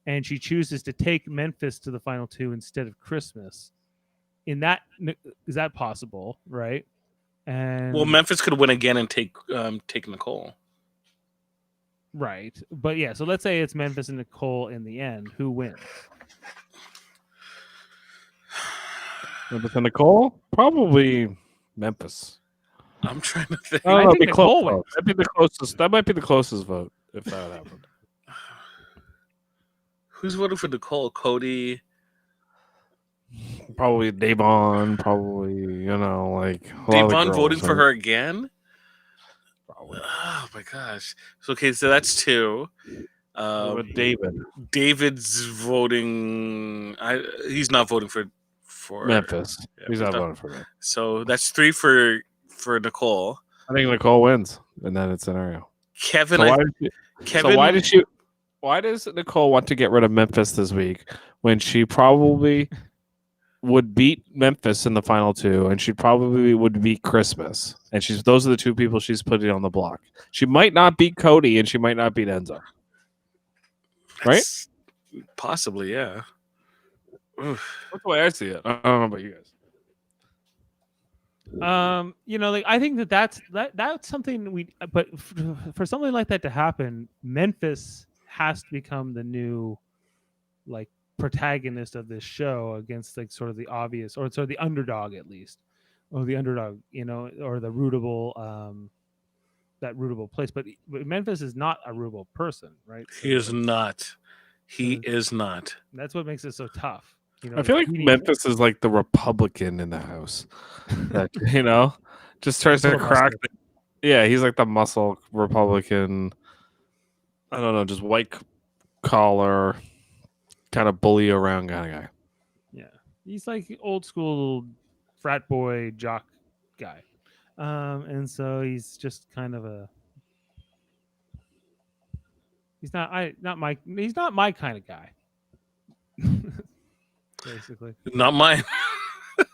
and she chooses to take Memphis to the final two instead of Christmas. Is that possible, right? And Well, Memphis could win again and take Nicole. right, but yeah. So let's say it's Memphis and Nicole in the end. Who wins? Memphis and Nicole? Probably Memphis. I'm trying to think. I don't I know, think it'd be Nicole close. wins. That'd be the closest. That might be the closest vote if that happened. Who's voting for Nicole? Cody. Probably Davon. Probably like a lot of the Davon girls, voting for right? her again? Probably. Oh my gosh. So okay, so that's two. What about David? David's voting. He's not voting for Memphis. Yeah, He's not voting for me. So that's three for Nicole. I think Nicole wins in that scenario. Kevin. So why does Nicole want to get rid of Memphis this week when she probably would beat Memphis in the final two, and she probably would beat Christmas, and those are the two people she's putting on the block. She might not beat Cody, and she might not beat Enzo. Right? Possibly, yeah. That's the way I see it. I don't know about you guys. I think that's something but for something like that to happen, Memphis has to become the new protagonist of this show against sort of the obvious, or sort of the underdog at least, or the underdog, or the rootable, that rootable place. But Memphis is not a rootable person, right? He is not. He is not. That's what makes it so tough. I feel like Memphis is like the Republican in the house that just tries to crack. Yeah, he's like the muscle Republican. I don't know, just white collar, kind of bully around kind of guy. Yeah, he's like old school frat boy jock guy, and so he's just kind of he's not my kind of guy. Basically, not mine.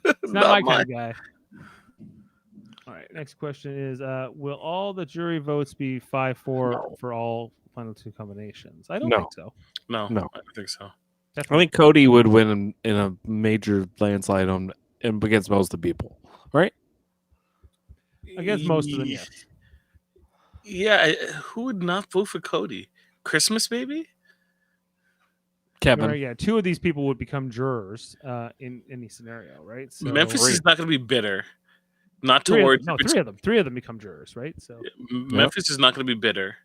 It's not my kind of guy. All right, next question is: will all the jury votes be 5-4 for all final two combinations? I don't think so. No, No. I don't think so. I think Cody would win in a major landslide against most of the people, right? Against most of them, yes. Yeah, who would not vote for Cody? Christmas, maybe? Kevin. Right, yeah, two of these people would become jurors in any scenario, right? So Memphis is not going to be bitter. Not three towards of them. Three of them become jurors, right? So Memphis is not going to be bitter,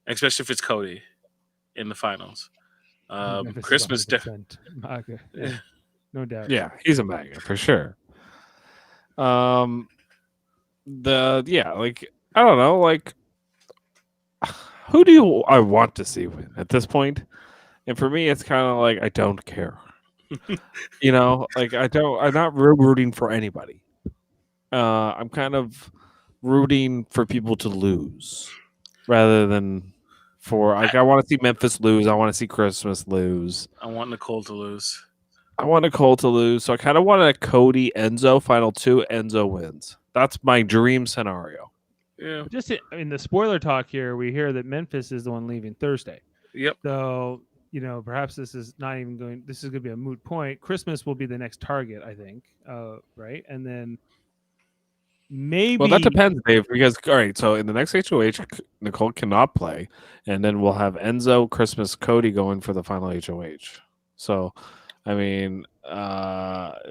especially if it's Cody in the finals. Christmas, okay. Yeah, no doubt. Yeah, he's a MAGA for sure. I don't know, who do I want to see win at this point? And for me, it's kind of like I don't care. I'm not rooting for anybody. I'm kind of rooting for people to lose rather than for I want to see Memphis lose. I want to see Christmas lose. I want Nicole to lose. So I kind of want a Cody Enzo final two. Enzo wins. That's my dream scenario. Yeah. Just in the spoiler talk here, we hear that Memphis is the one leaving Thursday. Yep. So perhaps this is not even going. This is going to be a moot point. Christmas will be the next target, I think. Right, and then maybe. Well, that depends, Dave. Because all right, so in the next HOH, Nicole cannot play, and then we'll have Enzo, Christmas, Cody going for the final HOH. So, I mean,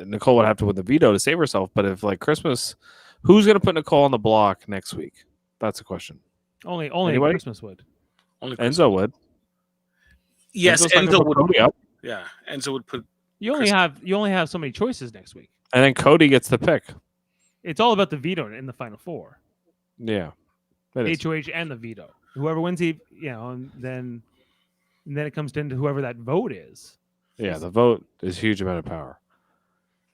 Nicole would have to win the veto to save herself. But if Christmas, who's going to put Nicole on the block next week? That's a question. Only Anybody? Christmas would. Only Enzo would. Yes, Enzo would. Cody up. Yeah, Enzo would put. You only have so many choices next week. And then Cody gets the pick. It's all about the veto in the final four. Yeah. HOH and the veto. Whoever wins, and then it comes down to whoever that vote is. Yeah, the vote is a huge amount of power.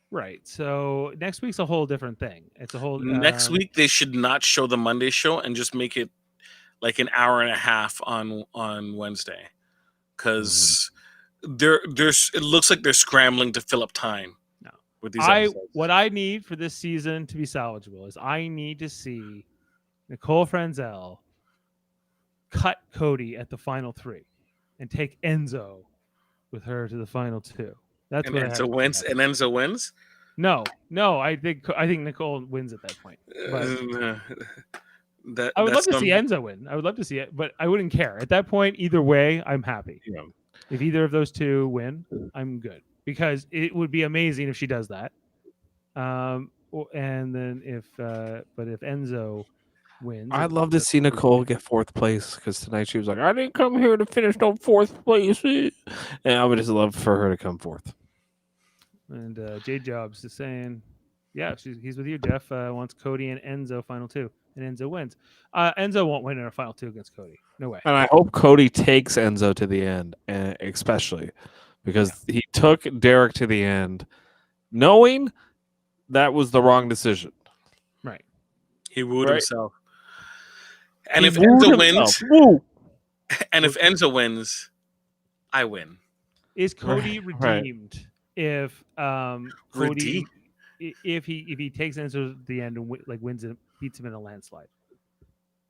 Right. So next week's a whole different thing. It's a whole Next week they should not show the Monday show and just make it like an hour and a half on Wednesday, because it looks like they're scrambling to fill up time. No. with these episodes. What I need for this season to be salvageable is I need to see Nicole Franzel cut Cody at the final 3 and take Enzo with her to the final 2. That's And what I have. Enzo wins. And Enzo wins. No, I think Nicole wins at that point. But I would love to see Enzo win. I would love to see it, but I wouldn't care at that point. Either way, I'm happy. Yeah. If either of those two win, I'm good because it would be amazing if she does that. And then if Enzo wins, I'd love to see Nicole get 4th place because tonight she was like, I didn't come here to finish no 4th place. And I would just love for her to come 4th. And J Jobs is saying, yeah, he's with you. Jeff wants Cody and Enzo final 2, and Enzo wins. Enzo won't win in a final 2 against Cody. No way. And I hope Cody takes Enzo to the end, especially because he took Derek to the end, knowing that was the wrong decision. Right. He wooed himself. And He if wooed Enzo himself. wins, Woo. and if Enzo wins, I win. Is Cody Right. redeemed if Cody Redeemed? if he takes Enzo to the end and wins it, beats him in a landslide?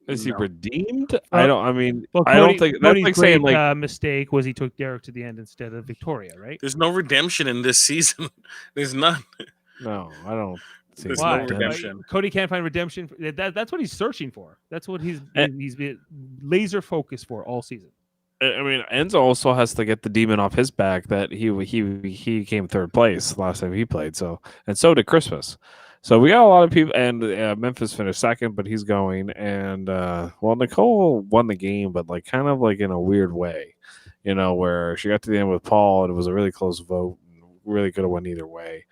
Is he No. redeemed? Well, I don't. I mean, Well, I don't think that's Cody's like saying great, like mistake was he took Derek to the end instead of Victoria, right? There's no redemption in this season. There's none. no. I don't. See There's Why? no redemption. Cody can't find redemption. That's what he's searching for. That's what he's been laser focused for all season. I mean, Enzo also has to get the demon off his back that he came 3rd place last time he played. So and so did Christmas. So we got a lot of people, and Memphis finished 2nd, but he's going. And well, Nicole won the game, but like kind of like in a weird way, where she got to the end with Paul, and it was a really close vote. Really could have won either way.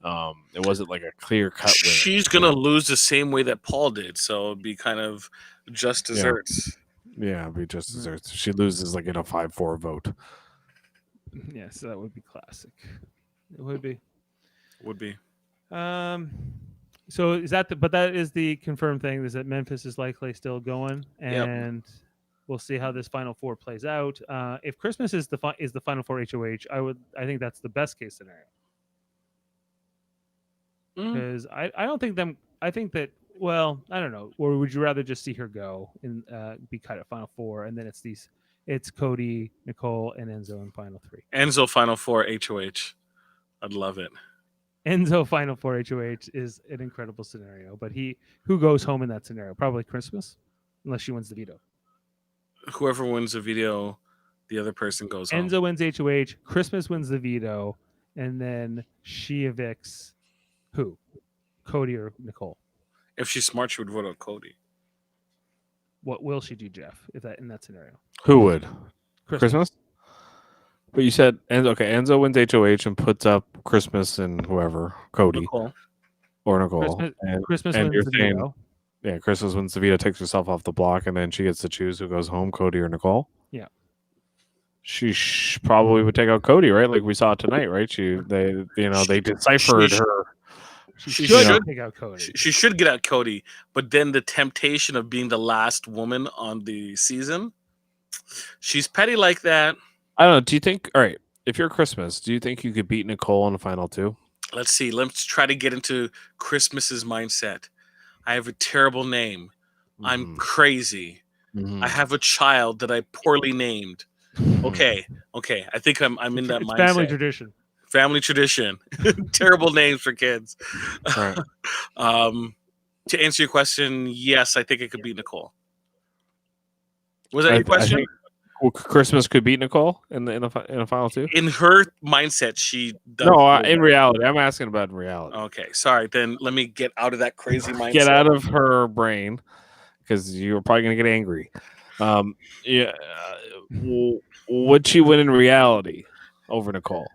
It wasn't like a clear cut win. She's gonna lose the same way that Paul did, so it'd be kind of just desserts. Yeah, it'd be just desserts. She loses like in a 5-4 vote. Yes, that would be classic. It would be. Would be. So is that but that is the confirmed thing is that Memphis is likely still going, and we'll see how this Final 4 plays out. If Christmas is the Final 4 HOH, I think that's the best case scenario. Because I don't think I think that, well, I don't know. Or would you rather just see her go and be cut at Final 4, and then it's Cody, Nicole, and Enzo in Final 3. Enzo Final 4 HOH. I'd love it. Enzo Final 4 HOH is an incredible scenario, but who goes home in that scenario? Probably Christmas, unless she wins the veto. Whoever wins the veto, the other person goes home. Enzo wins HOH, Christmas wins the veto, and then she evicts who? Cody or Nicole? If she's smart, she would vote out Cody. What will she do, Jeff, in that scenario? Who would? Christmas? But you said Enzo wins HOH and puts up Christmas and whoever, Cody Nicole. or Nicole. Christmas and wins you're the saying, veto. yeah, Christmas wins the veto, takes herself off the block, and then she gets to choose who goes home, Cody or Nicole. Yeah. She probably would take out Cody, right? Like we saw tonight, right? They deciphered her. She should take out Cody. She should get out Cody, but then the temptation of being the last woman on the season, she's petty like that. I don't know. Do you think? All right, if you're Christmas, do you think you could beat Nicole in the final 2? Let's see. Let's try to get into Christmas's mindset. I have a terrible name. I'm crazy. I have a child that I poorly named. Okay. I think I'm in that mindset. Family tradition. Family tradition. Terrible names for kids. Right. To answer your question, yes, I think it could beat Nicole. Was that your question? Christmas could beat Nicole in a final 2. In her mindset, she does. No, in reality, I'm asking about in reality. Okay, sorry. Then let me get out of that crazy mindset. Get out of her brain because you're probably gonna get angry. Would she win in reality over Nicole?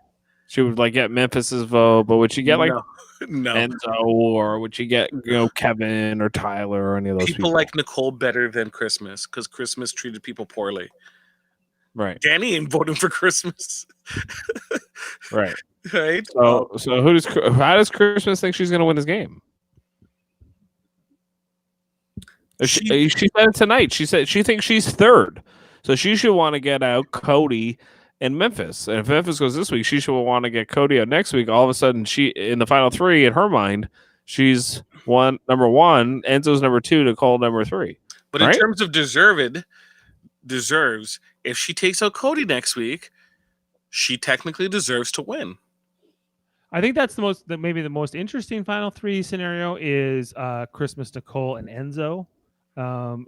She would get Memphis's vote, but would she get no. Enzo, or would she get Kevin or Tyler or any of those people? Like Nicole better than Christmas because Christmas treated people poorly. Right. Danny ain't voting for Christmas. Right. Right. So how does Christmas think she's gonna win this game? She said it tonight. She said she thinks she's 3rd, so she should want to get out Cody in Memphis. And if Memphis goes this week, she should want to get Cody out next week. All of a sudden, she in the final three in her mind, she's number one, Enzo's number two, Nicole number three. But in terms of deserves, if she takes out Cody next week, she technically deserves to win. I think that's maybe the most interesting final three scenario is Christmas, Nicole, and Enzo.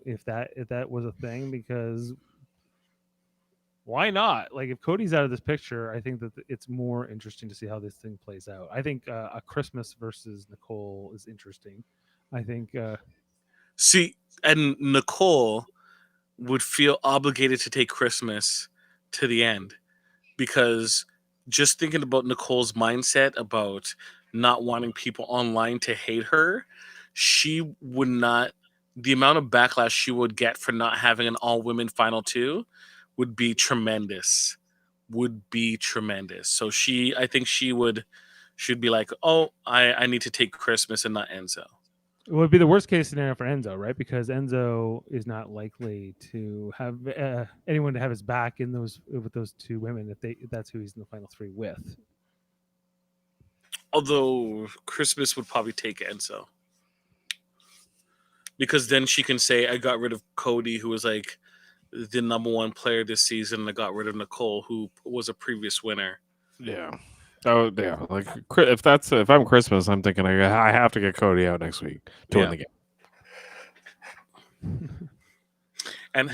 If that was a thing, because why not? Like, if Cody's out of this picture, I think that it's more interesting to see how this thing plays out. I think a Christmas versus Nicole is interesting. I think. See, and Nicole would feel obligated to take Christmas to the end, because just thinking about Nicole's mindset about not wanting people online to hate her, she would not. The amount of backlash she would get for not having an all-women final two would be tremendous. So I think she'd be like, oh, I need to take Christmas and not Enzo. It would be the worst case scenario for Enzo, right? Because Enzo is not likely to have anyone to have his back with those two women if that's who he's in the final three with. Although Christmas would probably take Enzo, because then she can say, I got rid of Cody, who was like the number one player this season. I got rid of Nicole, who was a previous winner. Yeah. Oh yeah. Like if I'm Christmas, I'm thinking I have to get Cody out next week to win the game. And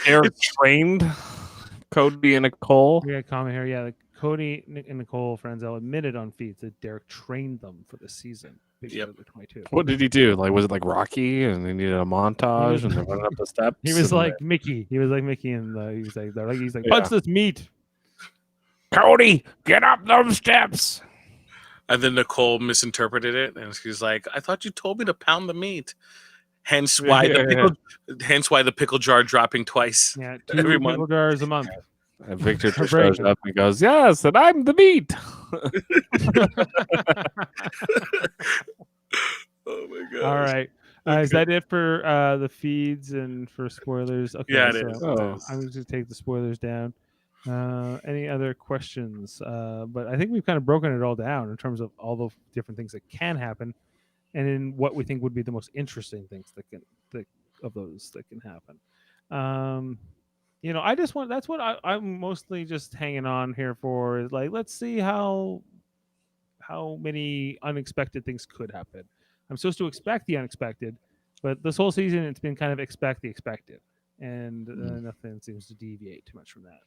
they're trained Cody and Nicole. We got a comment here. Yeah, Cody and Nicole Franzel admitted on feeds that Derek trained them for the season. Yep. 22. What did he do? Like, was it like Rocky and they needed a montage and they're running up the steps? He was like Mickey. He was like Mickey, and he's like punch this meat. Cody, get up those steps. And then Nicole misinterpreted it, and she's like, I thought you told me to pound the meat. Hence why the pickle jar dropping twice. Yeah, every pickle month. jars a month. And Victor just shows up and goes, yes, and I'm the meat. Oh my god. All right. Is that it for the feeds and for spoilers? Okay, yeah, it is. I'm just going to take the spoilers down. Any other questions? But I think we've kind of broken it all down in terms of all the different things that can happen, and in what we think would be the most interesting things that can happen. I just want. That's what I'm mostly just hanging on here for. Is like, let's see how many unexpected things could happen. I'm supposed to expect the unexpected, but this whole season it's been kind of expect the expected, and nothing seems to deviate too much from that.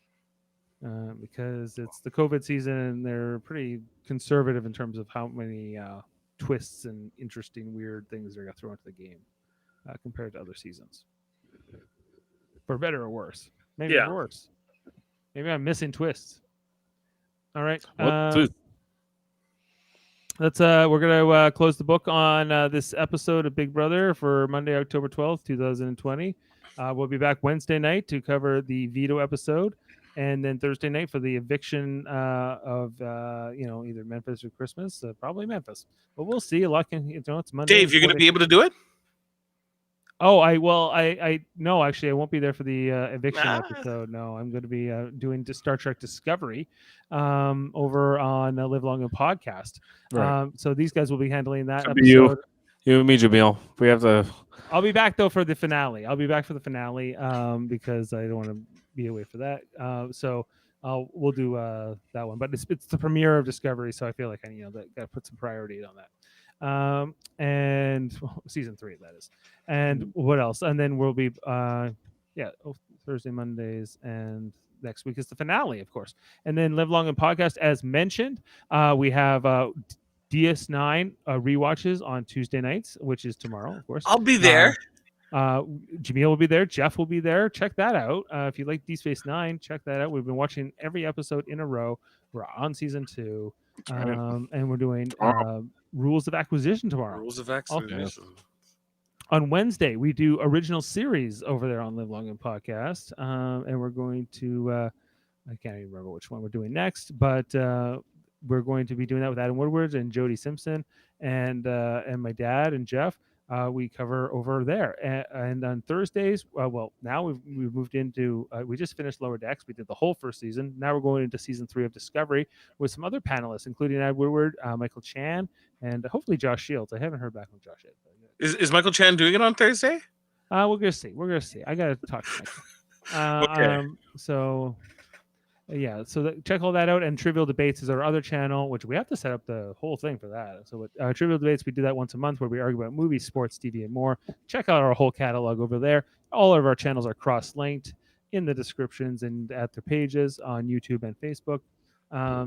Because it's the COVID season and they're pretty conservative in terms of how many twists and interesting, weird things they're going to throw into the game compared to other seasons. For better or worse. Maybe for worse. Maybe I'm missing twists. All right. We're going to close the book on this episode of Big Brother for Monday, October 12th, 2020. We'll be back Wednesday night to cover the veto episode. And then Thursday night for the eviction of either Memphis or Christmas, probably Memphis. But we'll see. It's Monday. Dave, you're going to be able to do it? Oh, no, actually, I won't be there for the eviction episode. No, I'm going to be doing Star Trek Discovery over on Live Long and Podcast. Right. So these guys will be handling that episode. You and me, Jaemeel. We have to. I'll be back though for the finale. Because I don't want to be away for that. So we'll do that one. But it's the premiere of Discovery, so I feel like I got to put some priority on that. And season 3, that is. And what else? And then we'll be Thursday, Mondays, and next week is the finale, of course. And then Live Long and Podcast, as mentioned, we have DS9 rewatches on Tuesday nights, which is tomorrow, of course. I'll be there. Jaemeel will be there. Jeff will be there. Check that out. If you like Deep Space Nine, check that out. We've been watching every episode in a row. We're on season 2, and we're doing Rules of Acquisition tomorrow. Rules of Acquisition. On Wednesday, we do original series over there on Live Long and Podcast, and we're going to I can't even remember which one we're doing next, but we're going to be doing that with Adam Woodward and Jody Simpson and my dad and Jeff. we cover over there. And on Thursdays, well, now we've moved into we just finished Lower Decks. We did the whole first season. Now we're going into season 3 of Discovery with some other panelists, including Ed Woodward, Michael Chan, and hopefully Josh Shields. I haven't heard back from Josh yet. Is Michael Chan doing it on Thursday? We're gonna see. We're gonna see. I gotta talk to Michael. Okay. So yeah, so check all that out. And Trivial Debates is our other channel, which we have to set up the whole thing for that. So with Trivial Debates, we do that once a month where we argue about movies, sports, TV, and more. Check out our whole catalog over there. All of our channels are cross-linked in the descriptions and at their pages on YouTube and Facebook.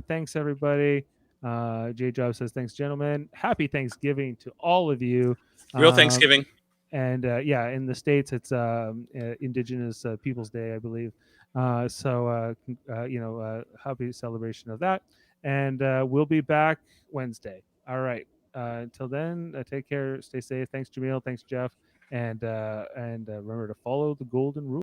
Thanks, everybody. J Job says, thanks, gentlemen. Happy Thanksgiving to all of you. Real Thanksgiving. And yeah, in the States, it's Indigenous Peoples Day, I believe. Happy celebration of that. And we'll be back Wednesday. All right. Until then, take care. Stay safe. Thanks, Jaemeel. Thanks, Jeff. And remember to follow the golden rule.